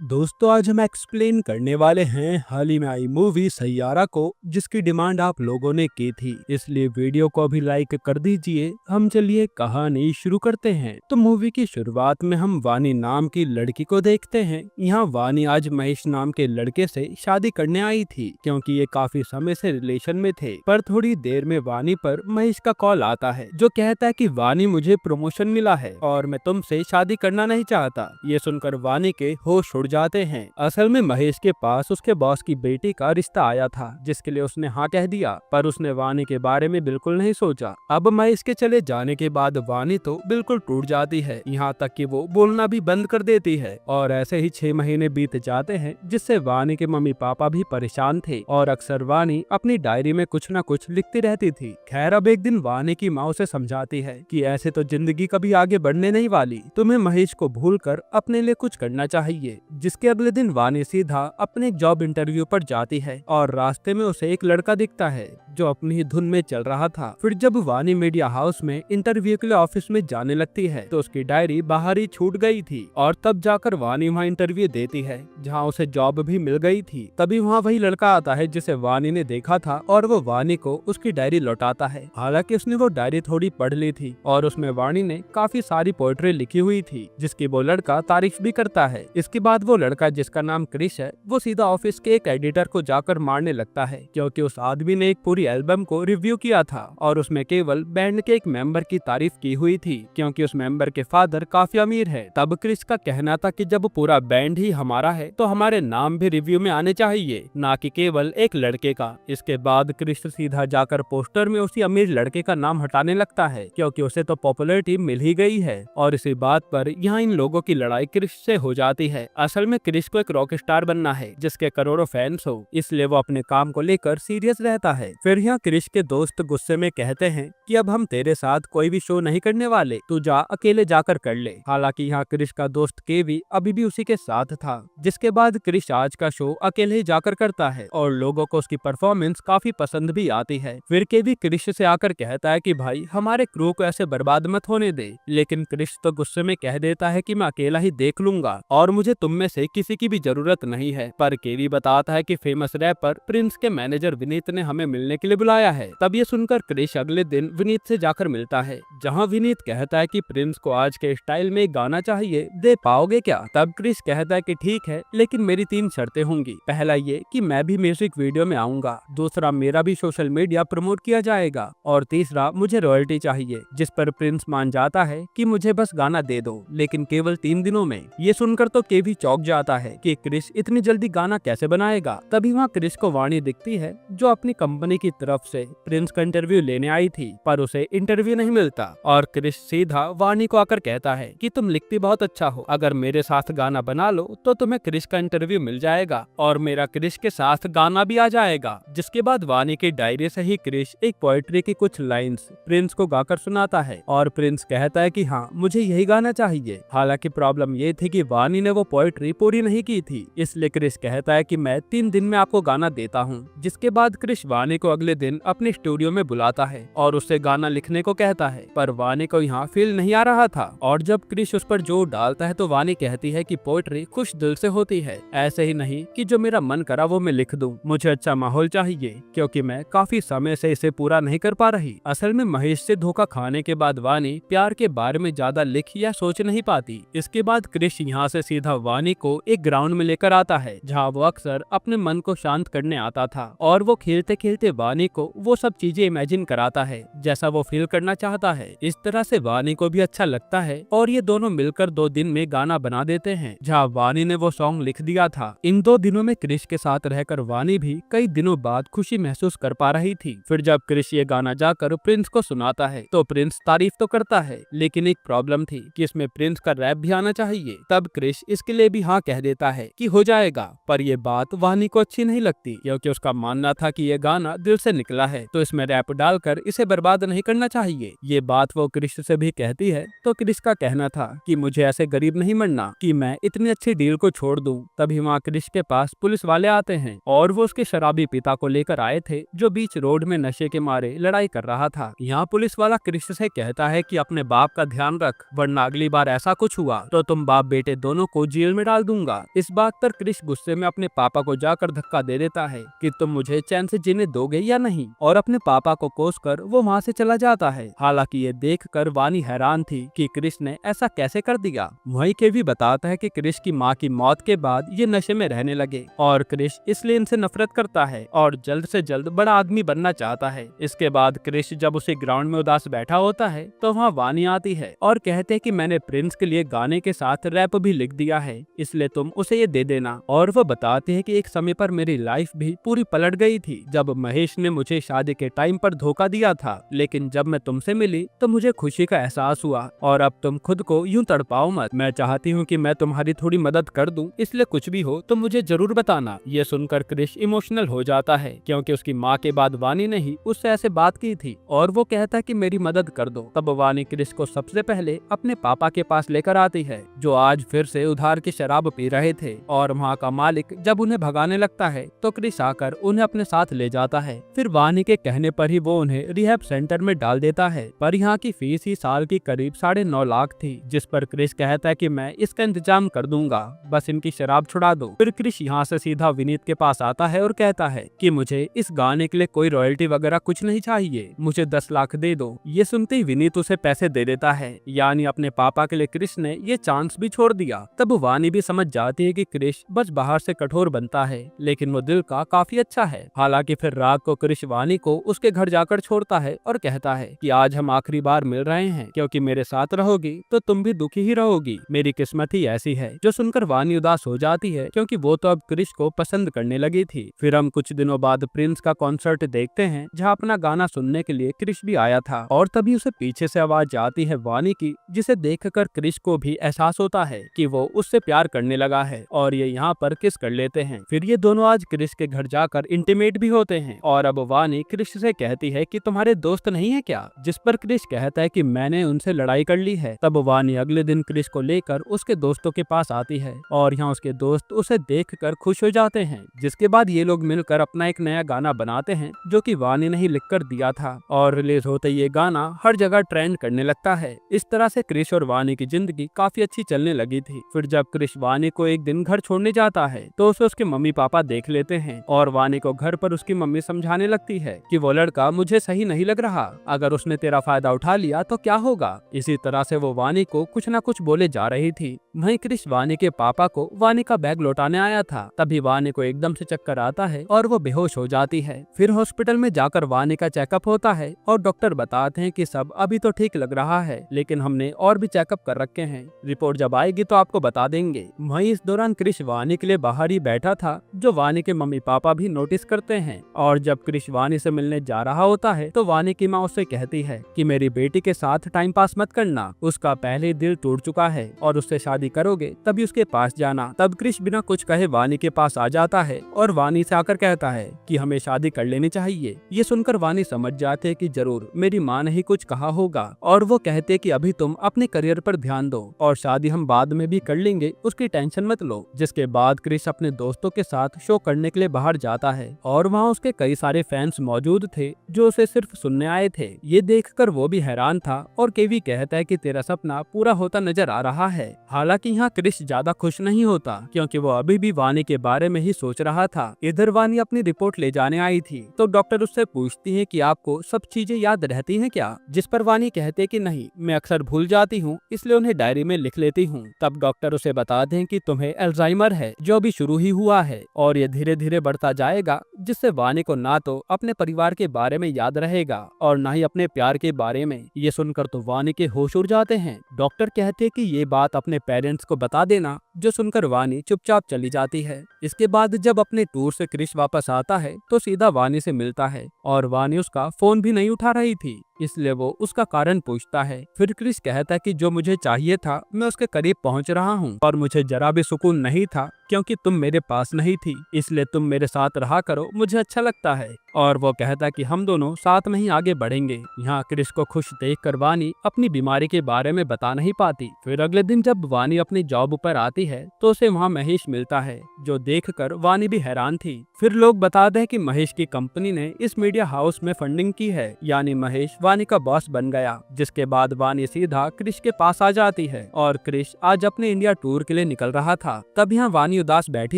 दोस्तों आज हम एक्सप्लेन करने वाले हैं हाल ही में आई मूवी सैयारा को, जिसकी डिमांड आप लोगों ने की थी, इसलिए वीडियो को भी लाइक कर दीजिए। हम चलिए कहानी शुरू करते हैं। तो मूवी की शुरुआत में हम वानी नाम की लड़की को देखते हैं। यहाँ वानी आज महेश नाम के लड़के से शादी करने आई थी, क्योंकि ये काफी समय से रिलेशन में थे। पर थोड़ी देर में वानी पर महेश का कॉल आता है, जो कहता है कि वानी मुझे प्रमोशन मिला है और मैं तुमसे शादी करना नहीं चाहता। ये सुनकर वानी के होश उड़ जाते हैं। असल में महेश के पास उसके बॉस की बेटी का रिश्ता आया था, जिसके लिए उसने हाँ कह दिया, पर उसने वानी के बारे में बिल्कुल नहीं सोचा। अब महेश के चले जाने के बाद वानी तो बिल्कुल टूट जाती है, यहाँ तक कि वो बोलना भी बंद कर देती है। और ऐसे ही 6 महीने बीत जाते हैं, जिससे वानी के मम्मी पापा भी परेशान थे और अक्सर वानी अपनी डायरी में कुछ न कुछ लिखती रहती थी। खैर अब एक दिन वानी की माँ उसे समझाती है कि ऐसे तो जिंदगी कभी आगे बढ़ने नहीं वाली, तुम्हें महेश को भूलकर अपने लिए कुछ करना चाहिए। जिसके अगले दिन वानी सीधा अपने एक जॉब इंटरव्यू पर जाती है और रास्ते में उसे एक लड़का दिखता है जो अपनी ही धुन में चल रहा था। फिर जब वानी मीडिया हाउस में इंटरव्यू के लिए ऑफिस में जाने लगती है तो उसकी डायरी बाहर ही छूट गई थी और तब जाकर वानी वहाँ इंटरव्यू देती है, जहाँ उसे जॉब भी मिल गई थी। तभी वहाँ वही लड़का आता है जिसे वानी ने देखा था और वो वानी को उसकी डायरी लौटाता है। हालांकि उसने वो डायरी थोड़ी पढ़ ली थी और उसमें वानी ने काफी सारी पोएट्री लिखी हुई थी, जिसकी वो लड़का तारीफ भी करता है। इसके बाद वो लड़का, जिसका नाम क्रिश है, वो सीधा ऑफिस के एक एडिटर को जाकर मारने लगता है, क्योंकि उस आदमी ने एक पूरी एल्बम को रिव्यू किया था और उसमें केवल बैंड के एक मेंबर की तारीफ की हुई थी, क्योंकि उस मेंबर के फादर काफी अमीर है। तब क्रिश का कहना था कि जब पूरा बैंड ही हमारा है तो हमारे नाम भी रिव्यू में आने चाहिए, ना कि केवल एक लड़के का। इसके बाद क्रिश सीधा जाकर पोस्टर में उसी अमीर लड़के का नाम हटाने लगता है, क्योंकि उसे तो पॉपुलैरिटी मिल ही गई है। और इसी बात पर यहाँ इन लोगों की लड़ाई क्रिश से हो जाती है। असल में क्रिश को एक रॉक स्टार बनना है जिसके करोड़ों फैंस हो, इसलिए वो अपने काम को लेकर सीरियस रहता है। फिर यहाँ क्रिश के दोस्त गुस्से में कहते हैं कि अब हम तेरे साथ कोई भी शो नहीं करने वाले, तू जा अकेले जाकर कर ले। हालांकि यहाँ क्रिश का दोस्त केवी अभी भी उसी के साथ था। जिसके बाद क्रिश आज का शो अकेले ही जाकर करता है और लोगों को उसकी परफॉर्मेंस काफी पसंद भी आती है। फिर केवी क्रिश से आकर कहता है कि भाई हमारे क्रू को ऐसे बर्बाद मत होने दे, लेकिन क्रिश तो गुस्से में कह देता है कि मैं अकेला ही देख लूंगा और मुझे तुम में से किसी की भी जरूरत नहीं है। पर केवी बताता है कि फेमस रैपर प्रिंस के मैनेजर विनीत ने हमें मिलने के लिए बुलाया है। तब ये सुनकर क्रिश अगले दिन विनीत से जाकर मिलता है, जहाँ विनीत कहता है कि प्रिंस को आज के स्टाइल में एक गाना चाहिए, दे पाओगे क्या? तब क्रिश कहता है कि ठीक है, लेकिन मेरी 3 शर्तें होंगी। पहला ये कि मैं भी म्यूजिक वीडियो में आऊंगा, दूसरा मेरा भी सोशल मीडिया प्रमोट किया जाएगा और तीसरा मुझे रॉयल्टी चाहिए। जिस पर प्रिंस मान जाता है कि मुझे बस गाना दे दो, लेकिन केवल 3 दिनों में। ये सुनकर तो केवी चौंक जाता है कि क्रिश इतनी जल्दी गाना कैसे बनाएगा। तभी वहाँ क्रिश को वाणी दिखती है, जो अपनी कंपनी की तरफ से प्रिंस का इंटरव्यू लेने आई थी, पर उसे इंटरव्यू नहीं मिलता और क्रिश सीधा वाणी को आकर कहता है कि तुम लिखती बहुत अच्छा हो, अगर मेरे साथ गाना बना लो तो तुम्हें क्रिश का इंटरव्यू मिल जाएगा और मेरा क्रिश के साथ गाना भी आ जाएगा। जिसके बाद वाणी की डायरी से ही क्रिश एक पोएट्री की कुछ लाइंस प्रिंस को गाकर सुनाता है और प्रिंस कहता है कि हाँ मुझे यही गाना चाहिए। हालांकि प्रॉब्लम ये थी कि वाणी ने वो पोएट्री पूरी नहीं की थी, इसलिए क्रिश कहता है कि मैं 3 दिन में आपको गाना देता हूँ। जिसके बाद क्रिश वाणी को अगले दिन अपने स्टूडियो में बुलाता है और उससे गाना लिखने को कहता है, पर वाणी को यहाँ फील नहीं आ रहा था। और जब क्रिश उस पर जोर डालता है तो वाणी कहती है कि पोएट्री खुश दिल से होती है, ऐसे ही नहीं कि जो मेरा मन करा वो मैं लिख दूं। मुझे अच्छा माहौल चाहिए, क्योंकि मैं काफी समय से इसे पूरा नहीं कर पा रही। असल में महेश से धोखा खाने के बाद वाणी प्यार के बारे में ज्यादा लिख या सोच नहीं पाती। इसके बाद क्रिश यहाँ से सीधा वाणी को एक ग्राउंड में लेकर आता है, जहाँ वो अक्सर अपने मन को शांत करने आता था और वो खेलते खेलते वाणी को वो सब चीजें इमेजिन कराता है जैसा वो फील करना चाहता है। इस तरह से वाणी को भी अच्छा लगता है और ये दोनों मिलकर 2 दिन में गाना बना देते हैं, जहाँ वाणी ने वो सॉन्ग लिख दिया था। इन 2 दिनों में क्रिश के साथ रहकर वाणी भी कई दिनों बाद खुशी महसूस कर पा रही थी। फिर जब क्रिश ये गाना जाकर प्रिंस को सुनाता है तो प्रिंस तारीफ तो करता है, लेकिन एक प्रॉब्लम थी कि इसमें प्रिंस का रैप भी आना चाहिए। तब क्रिश इसके लिए भी हाँ कह देता है कि हो जाएगा, पर ये बात वाणी को अच्छी नहीं लगती, क्योंकि उसका मानना था कि ये गाना दिल से निकला है तो इसमें रैप डालकर इसे बर्बाद नहीं करना चाहिए। ये बात वो क्रिश से भी कहती है तो क्रिश का कहना था कि मुझे ऐसे गरीब नहीं मरना कि मैं इतनी अच्छी डील को छोड़ दूं। तभी वहाँ क्रिश के पास पुलिस वाले आते हैं और वो उसके शराबी पिता को लेकर आए थे, जो बीच रोड में नशे के मारे लड़ाई कर रहा था। यहाँ पुलिस वाला क्रिश से कहता है कि अपने बाप का ध्यान रख, वरना अगली बार ऐसा कुछ हुआ तो तुम बाप बेटे दोनों को जेल में डाल दूंगा। इस बात पर क्रिश गुस्से में अपने पापा को जाकर धक्का दे देता है कि तुम मुझे चैन से जीने दोगे या नहीं, और अपने पापा को कोसकर वो वहाँ से चला जाता है। हालांकि ये देखकर वानी हैरान थी कि क्रिश ने ऐसा कैसे कर दिया। वहीं केवी बताता है कि क्रिश की माँ की मौत के बाद ये नशे में रहने लगे और क्रिश इसलिए इनसे नफरत करता है और जल्द से जल्द बड़ा आदमी बनना चाहता है। इसके बाद क्रिश जब उसे ग्राउंड में उदास बैठा होता है तो वहाँ वानी आती है और कहते हैं कि मैंने प्रिंस के लिए गाने के साथ रैप भी लिख दिया है, इसलिए तुम उसे ये दे देना। और वो बताते हैं कि एक समय पर मेरी लाइफ भी पूरी पलट गई थी जब महेश ने मुझे शादी के टाइम पर धोखा दिया था, लेकिन जब मैं तुमसे मिली तो मुझे खुशी का एहसास हुआ और अब तुम खुद को यूं तड़पाओ मत। मैं चाहती हूँ कि मैं तुम्हारी थोड़ी मदद कर दूं, इसलिए कुछ भी हो तो मुझे जरूर बताना। ये सुनकर क्रिश इमोशनल हो जाता है क्योंकि उसकी माँ के बाद वानी ने ही उससे ऐसे बात की थी और वो कहता है कि मेरी मदद कर दो। तब वानी क्रिश को सबसे पहले अपने पापा के पास लेकर आती है जो आज फिर से उधार की शराब पी रहे थे, और वहाँ का मालिक जब उन्हें भगाने लगता है तो क्रिश आकर उन्हें अपने साथ ले जाता है। फिर वानी के कहने पर ही वो उन्हें रिहैब सेंटर में डाल देता है, पर यहाँ की फीस ही साल की करीब 9.5 लाख थी, जिस पर क्रिश कहता है कि मैं इसका इंतजाम कर दूंगा, बस इनकी शराब छुड़ा दो। फिर क्रिश यहाँ से सीधा विनीत के पास आता है और कहता है कि मुझे इस गाने के लिए कोई रॉयल्टी वगैरह कुछ नहीं चाहिए, मुझे 10 लाख दे दो। ये सुनते ही विनीत उसे पैसे दे देता है, यानी अपने पापा के लिए क्रिश ने ये चांस भी छोड़ दिया। तब वानी भी समझ जाती है कि क्रिश बस बाहर से कठोर बनता है लेकिन वो दिल का काफी अच्छा है। हालांकि फिर रात को क्रिश वानी को उसके घर जाकर छोड़ता है और कहता है कि आज हम आखिरी बार मिल रहे हैं, क्योंकि मेरे साथ रहोगी तो तुम भी दुखी ही रहोगी, मेरी किस्मत ही ऐसी है। जो सुनकर वानी उदास हो जाती है क्योंकि वो तो अब क्रिश को पसंद करने लगी थी। फिर हम कुछ दिनों बाद प्रिंस का कॉन्सर्ट देखते हैं जहाँ अपना गाना सुनने के लिए क्रिश भी आया था, और तभी उसे पीछे से आवाज आती है वानी की, जिसे देखकर क्रिश को भी एहसास होता है कि वो उससे प्यार करने लगा है और ये यहाँ पर किस कर लेते हैं। फिर ये दोनों आज क्रिश के घर जाकर इंटीमेट भी होते हैं और अब वानी क्रिश से कहती है कि तुम्हारे दोस्त नहीं है क्या, जिस पर क्रिश कहता है कि मैंने उनसे लड़ाई कर ली है। तब वानी अगले दिन क्रिश को लेकर उसके दोस्तों के पास आती है और यहाँ उसके दोस्त उसे देखकर खुश हो जाते हैं, जिसके बाद ये लोग मिलकर अपना एक नया गाना बनाते हैं जो कि वानी ने ही लिख कर दिया था, और रिलीज होते ये गाना हर जगह ट्रेंड करने लगता है। इस तरह से क्रिश और वानी की जिंदगी काफी अच्छी चलने लगी थी। फिर जब क्रिश वानी को एक दिन घर छोड़ने जाता है तो उसे उसके मम्मी पापा देख लेते हैं और वानी को घर पर उसकी मम्मी समझाने लगती है कि वो लड़का मुझे सही नहीं लग रहा, अगर उसने तेरा फायदा उठा लिया तो क्या होगा। इसी तरह से वो वानी को कुछ न कुछ बोले जा रही थी। वहीं क्रिश वानी के पापा को वानी का बैग लौटाने आया था, तभी वानी को एकदम से चक्कर आता है और वो बेहोश हो जाती है। फिर हॉस्पिटल में जाकर वानी का चेकअप होता है और डॉक्टर बताते हैं कि सब अभी तो ठीक लग रहा है, लेकिन हमने और भी चेकअप कर रखे हैं, रिपोर्ट जब आएगी तो आपको बता देंगे। वहीं इस दौरान क्रिश वानी के लिए बाहर ही बैठा था, जो वानी के मम्मी पापा भी नोटिस करते हैं, और जब क्रिश वानी से मिलने जा रहा होता है तो वानी की माँ उससे कहती है कि मेरी बेटी के साथ टाइम पास मत करना, उसका पहले ही दिल टूट चुका है और उससे शादी करोगे तभी उसके पास जाना। तब क्रिश बिना कुछ कहे वानी के पास आ जाता है और वानी से आकर कहता है कि हमें शादी कर लेनी चाहिए। ये सुनकर वानी समझ जाते हैं कि जरूर मेरी माँ ने ही कुछ कहा होगा, और वो कहते कि अभी तुम अपने करियर पर ध्यान दो और शादी हम बाद में भी कर लेंगे, उसकी टेंशन मत लो। जिसके बाद क्रिश अपने दोस्तों के साथ शो करने के लिए बाहर जाता है और वहाँ उसके कई सारे फैंस मौजूद थे जो उसे सिर्फ सुनने आए थे। ये देखकर वो भी हैरान था और केवी कहता है कि तेरा सपना पूरा होता नजर आ रहा है। हालांकि यहाँ क्रिश ज्यादा खुश नहीं होता क्योंकि वो अभी भी वानी के बारे में ही सोच रहा था। इधर वानी अपनी रिपोर्ट ले जाने आई थी तो डॉक्टर उससे पूछती है कि आपको सब चीजें याद रहती हैं क्या, जिस पर वानी कहते कि नहीं, मैं अक्सर भूल जाती हूँ, इसलिए उन्हें डायरी में लिख लेती हूँ। तब डॉक्टर उसे बताते हैं कि तुम्हें अल्जाइमर है जो अभी शुरू ही हुआ है और ये धीरे धीरे बढ़ता जाएगा, जिससे वानी को ना तो अपने परिवार के बारे में याद रहेगा और ना ही अपने प्यार के बारे में। ये सुनकर तो वानी के होश उड़ जाते हैं। डॉक्टर कहते कि ये बात अपने पेरेंट्स को बता देना, जो सुनकर वानी चुपचाप चली जाती है। इसके बाद जब अपने टूर से क्रिश वापस आता है तो सीधा वानी से मिलता है और वानी उसका फोन भी नहीं उठा रही थी, इसलिए वो उसका कारण पूछता है। फिर क्रिश कहता है कि जो मुझे चाहिए था मैं उसके करीब पहुंच रहा हूं और मुझे जरा भी सुकून नहीं था क्योंकि तुम मेरे पास नहीं थी, इसलिए तुम मेरे साथ रहा करो, मुझे अच्छा लगता है। और वो कहता है कि हम दोनों साथ में ही आगे बढ़ेंगे। यहाँ क्रिश को खुश देखकर वानी अपनी बीमारी के बारे में बता नहीं पाती। फिर अगले दिन जब वानी अपनी जॉब पर आती जाती है तो उसे वहाँ महेश मिलता है, जो देखकर वानी भी हैरान थी। फिर लोग बताते हैं कि महेश की कंपनी ने इस मीडिया हाउस में फंडिंग की है, यानी महेश वानी का बॉस बन गया। जिसके बाद वानी सीधा क्रिश के पास आ जाती है और क्रिश आज अपने इंडिया टूर के लिए निकल रहा था। तब यहाँ वानी उदास बैठी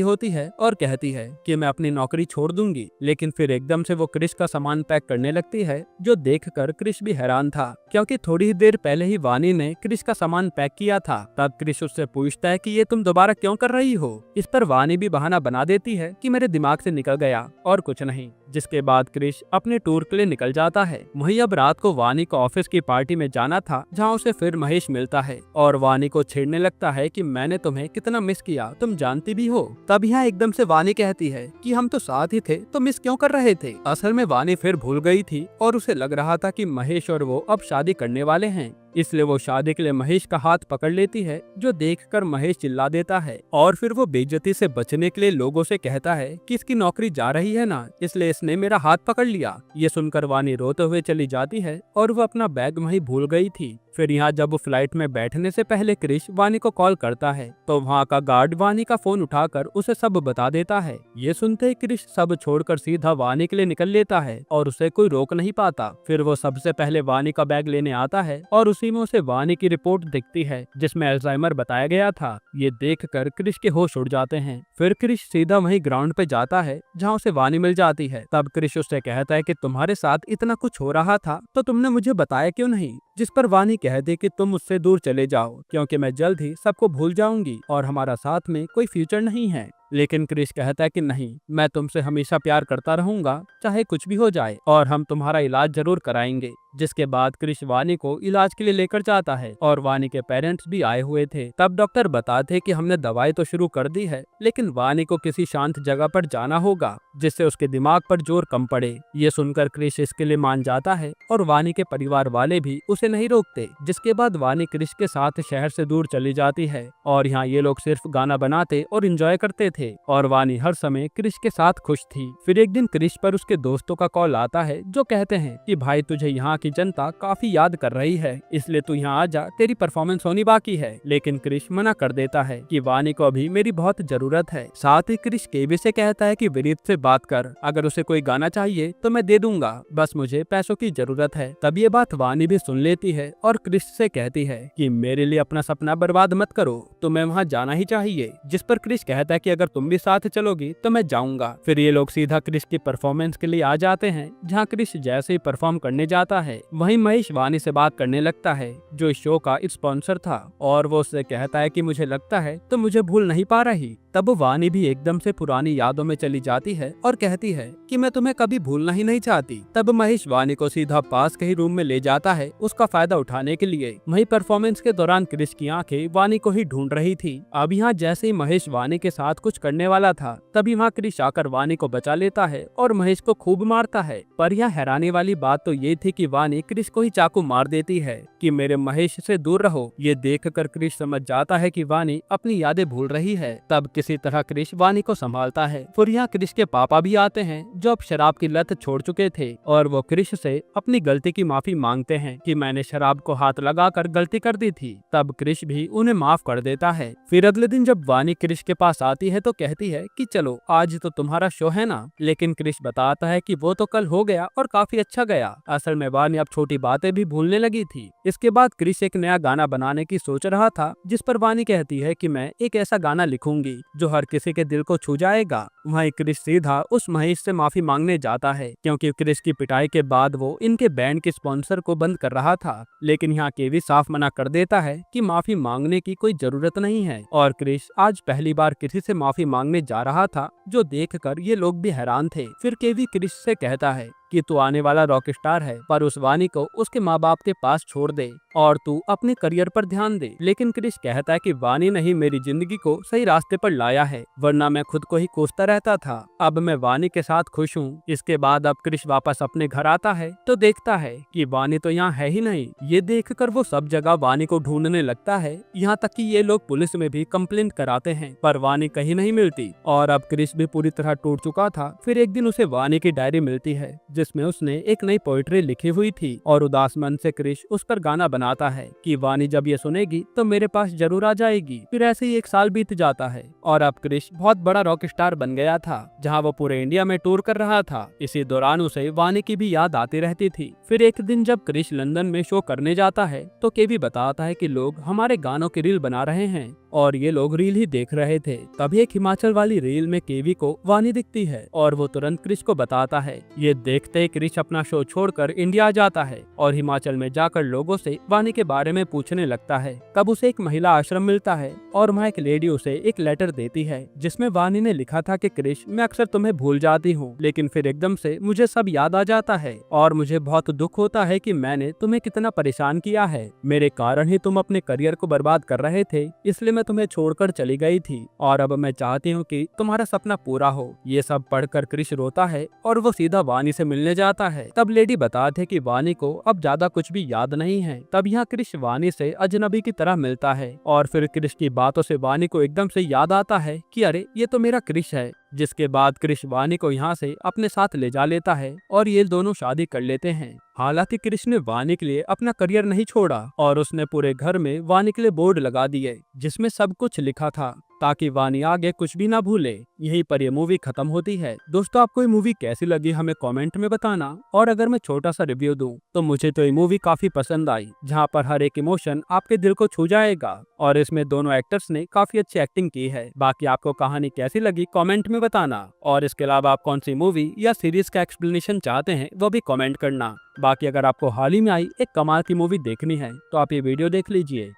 होती है और कहती है कि मैं अपनी नौकरी छोड़ दूंगी, लेकिन फिर एकदम से वो क्रिश का सामान पैक करने लगती है, जो देखकर क्रिश भी हैरान था, क्योंकि थोड़ी ही देर पहले ही वानी ने क्रिश का सामान पैक किया था। तब क्रिश उससे पूछता है कि ये तुम दोबारा क्यों कर रही हो। इस पर वानी भी बहाना बना देती है कि मेरे दिमाग से निकल गया और कुछ नहीं। जिसके बाद क्रिश अपने टूर के लिए निकल जाता है। वहीं अब रात को वानी को ऑफिस की पार्टी में जाना था, जहां उसे फिर महेश मिलता है और वानी को छेड़ने लगता है कि मैंने तुम्हें कितना मिस किया, तुम जानती भी हो। तब यहाँ एकदम से वानी कहती है कि हम तो साथ ही थे, तो मिस क्यों कर रहे थे। असल में वानी फिर भूल गई थी और उसे लग रहा था कि महेश और वो अब शादी करने वाले हैं, इसलिए वो शादी के लिए महेश का हाथ पकड़ लेती है, जो देखकर महेश चिल्ला देता है और फिर वो बेइज्जती से बचने के लिए लोगों से कहता है कि इसकी नौकरी जा रही है ना, इसलिए इसने मेरा हाथ पकड़ लिया। ये सुनकर वानी रोते हुए चली जाती है और वो अपना बैग वहीं भूल गई थी। फिर यहाँ जब वो फ्लाइट में बैठने से पहले क्रिश वानी को कॉल करता है, तो वहाँ का गार्ड वानी का फोन उठाकर उसे सब बता देता है। ये सुनते ही क्रिश सब छोड़कर सीधा वानी के लिए निकल लेता है और उसे कोई रोक नहीं पाता। फिर वो सबसे पहले वानी का बैग लेने आता है और उसी में उसे वानी की रिपोर्ट दिखती है, जिसमें अल्जाइमर बताया गया था। ये देखकर क्रिश के होश उड़ जाते हैं। फिर क्रिश सीधा वहीं ग्राउंड पे जाता है, जहाँ उसे वानी मिल जाती है। तब क्रिश उससे कहता है कि तुम्हारे साथ इतना कुछ हो रहा था तो तुमने मुझे बताया क्यों नहीं। जिस पर वानी कहती कि तुम मुझसे दूर चले जाओ, क्योंकि मैं जल्द ही सबको भूल जाऊंगी और हमारा साथ में कोई फ्यूचर नहीं है। लेकिन क्रिश कहता है कि नहीं, मैं तुमसे हमेशा प्यार करता रहूंगा, चाहे कुछ भी हो जाए, और हम तुम्हारा इलाज जरूर कराएंगे। जिसके बाद क्रिश वानी को इलाज के लिए लेकर जाता है और वानी के पेरेंट्स भी आए हुए थे। तब डॉक्टर बताते कि हमने दवाई तो शुरू कर दी है, लेकिन वानी को किसी शांत जगह पर जाना होगा, जिससे उसके दिमाग पर जोर कम पड़े। ये सुनकर क्रिश इसके लिए मान जाता है और वानी के परिवार वाले भी उसे नहीं रोकते। जिसके बाद वानी क्रिश के साथ शहर से दूर चली जाती है और यहाँ ये लोग सिर्फ गाना बनाते और एंजॉय करते थे और वानी हर समय क्रिश के साथ खुश थी। फिर एक दिन क्रिश पर उसके दोस्तों का कॉल आता है, जो कहते हैं कि भाई तुझे यहाँ की जनता काफी याद कर रही है, इसलिए तू यहाँ आ जा, तेरी परफॉर्मेंस होनी बाकी है। लेकिन क्रिश मना कर देता है कि वानी को अभी मेरी बहुत जरूरत है। साथ ही क्रिश केवी से कहता है कि विनीत से बात कर, अगर उसे कोई गाना चाहिए तो मैं दे दूंगा, बस मुझे पैसों की जरूरत है। तब ये बात वानी भी सुन लेती है और क्रिश से कहती है कि मेरे लिए अपना सपना बर्बाद मत करो, तुम्हें वहाँ जाना ही चाहिए। जिस पर क्रिश कहता है कि अगर तुम भी साथ चलोगी तो मैं जाऊंगा। फिर ये लोग सीधा क्रिश की परफॉर्मेंस के लिए आ जाते हैं, जहाँ क्रिश जैसे ही परफॉर्म करने जाता है, वहीं महेश वानी से बात करने लगता है, जो इस शो का स्पॉन्सर था, और वो उससे कहता है कि मुझे लगता है तो मुझे भूल नहीं पा रही। तब वानी भी एकदम से पुरानी यादों में चली जाती है और कहती है कि मैं तुम्हें कभी भूलना ही नहीं चाहती। तब महेश वानी को सीधा पास के ही रूम में ले जाता है उसका फायदा उठाने के लिए। वहीं परफॉर्मेंस के दौरान क्रिश की आंखें वानी को ही ढूंढ रही थी। अब यहाँ जैसे ही महेश वानी के साथ कुछ करने वाला था, तभी वहाँ क्रिश आकर वानी को बचा लेता है और महेश को खूब मारता है। पर यहाँ हैरानी वाली बात तो ये थी कि वानी क्रिश को ही चाकू मार देती है कि मेरे महेश से दूर रहो। ये देखकर क्रिश समझ जाता है कि वानी अपनी यादें भूल रही है। तब किसी तरह क्रिश वानी को संभालता है। फिर यहाँ क्रिश के पापा भी आते हैं, जो अब शराब की लत छोड़ चुके थे, और वो क्रिश से अपनी गलती की माफी मांगते हैं कि मैंने शराब को हाथ लगाकर गलती कर दी थी। तब क्रिश भी उन्हें माफ कर देता है। फिर अगले दिन जब वानी क्रिश के पास आती है तो कहती है कि चलो आज तो तुम्हारा शो है ना, लेकिन क्रिश बताता है कि वो तो कल हो गया और काफी अच्छा गया। असल में वानी अब छोटी बातें भी भूलने लगी थी। इसके बाद क्रिश एक नया गाना बनाने की सोच रहा था, जिस पर वानी कहती है कि मैं एक ऐसा गाना लिखूंगी जो हर किसी के दिल को छू जाएगा। वहीं क्रिश सीधा उस महेश से माफी मांगने जाता है, क्योंकि क्रिश की पिटाई के बाद वो इनके बैंड के स्पॉन्सर को बंद कर रहा था। लेकिन यहाँ केवी साफ मना कर देता है कि माफी मांगने की कोई जरूरत नहीं है, और क्रिश आज पहली बार किसी से माफी मांगने जा रहा था, जो देखकर ये लोग भी हैरान थे। फिर केवी क्रिश से कहता है कि तू आने वाला रॉक स्टार है, पर उस वानी को उसके माँ बाप के पास छोड़ दे और तू अपने करियर पर ध्यान दे। लेकिन क्रिश कहता है कि वानी नहीं मेरी जिंदगी को सही रास्ते पर लाया है, वरना मैं खुद को ही कोसता रहता था। अब मैं वानी के साथ खुश हूँ। इसके बाद अब क्रिश वापस अपने घर आता है तो देखता है कि वानी तो यहाँ है ही नहीं। ये देखकर वो सब जगह वानी को ढूंढने लगता है, यहाँ तक कि ये लोग पुलिस में भी कंप्लेंट कराते हैं, पर वानी कहीं नहीं मिलती। और अब क्रिश भी पूरी तरह टूट चुका था। फिर एक दिन उसे वानी की डायरी मिलती है, जिसमें उसने एक नई पोइट्री लिखी हुई थी और उदास मन से क्रिश उस पर गाना बनाता है कि वानी जब ये सुनेगी तो मेरे पास जरूर आ जाएगी। फिर ऐसे ही एक साल बीत जाता है और अब क्रिश बहुत बड़ा रॉक स्टार बन गया था, जहाँ वो पूरे इंडिया में टूर कर रहा था। इसी दौरान उसे वानी की भी याद आती रहती थी। फिर एक दिन जब क्रिश लंदन में शो करने जाता है तो केवी बताता है कि लोग हमारे गानों की रील बना रहे हैं और ये लोग रील ही देख रहे थे। तभी एक हिमाचल वाली रील में केवी को वानी दिखती है और वो तुरंत क्रिश को बताता है। ये देखते ही क्रिश अपना शो छोड़कर इंडिया आ जाता है और हिमाचल में जाकर लोगों से वानी के बारे में पूछने लगता है। तब उसे एक महिला आश्रम मिलता है और वहाँ एक लेडी उसे एक लेटर देती है जिसमें वानी ने लिखा था कि क्रिश, मैं अक्सर तुम्हें भूल जाती हूँ, लेकिन फिर एकदम से मुझे सब याद आ जाता है और मुझे बहुत दुख होता है कि मैंने तुम्हें कितना परेशान किया है। मेरे कारण ही तुम अपने करियर को बर्बाद कर रहे थे, इसलिए मैं तुम्हें छोड़कर चली गई थी और अब मैं चाहती हूँ कि तुम्हारा सपना पूरा हो। ये सब पढ़कर क्रिश रोता है और वो सीधा वानी से मिलने जाता है। तब लेडी बताते है कि वानी को अब ज्यादा कुछ भी याद नहीं है। तब यहाँ क्रिश वानी से अजनबी की तरह मिलता है और फिर क्रिश की बातों से वानी को एकदम से याद आता है कि अरे ये तो मेरा क्रिश है। जिसके बाद क्रिश वानी को यहाँ से अपने साथ ले जा लेता है और ये दोनों शादी कर लेते हैं। हालांकि क्रिश ने वानी के लिए अपना करियर नहीं छोड़ा और उसने पूरे घर में वानी के लिए बोर्ड लगा दिए जिसमें सब कुछ लिखा था ताकि वानी आगे कुछ भी ना भूले। यहीं पर ये मूवी खत्म होती है। दोस्तों, आपको ये मूवी कैसी लगी हमें कमेंट में बताना। और अगर मैं छोटा सा रिव्यू दूं तो मुझे तो ये मूवी काफी पसंद आई, जहां पर हर एक इमोशन आपके दिल को छू जाएगा और इसमें दोनों एक्टर्स ने काफी अच्छी एक्टिंग की है। बाकी आपको कहानी कैसी लगी कमेंट में बताना और इसके अलावा आप कौन सी मूवी या सीरीज का एक्सप्लेनेशन चाहते हैं वो भी कमेंट करना। बाकी अगर आपको हाल ही में आई एक कमाल की मूवी देखनी है तो आप ये वीडियो देख लीजिए।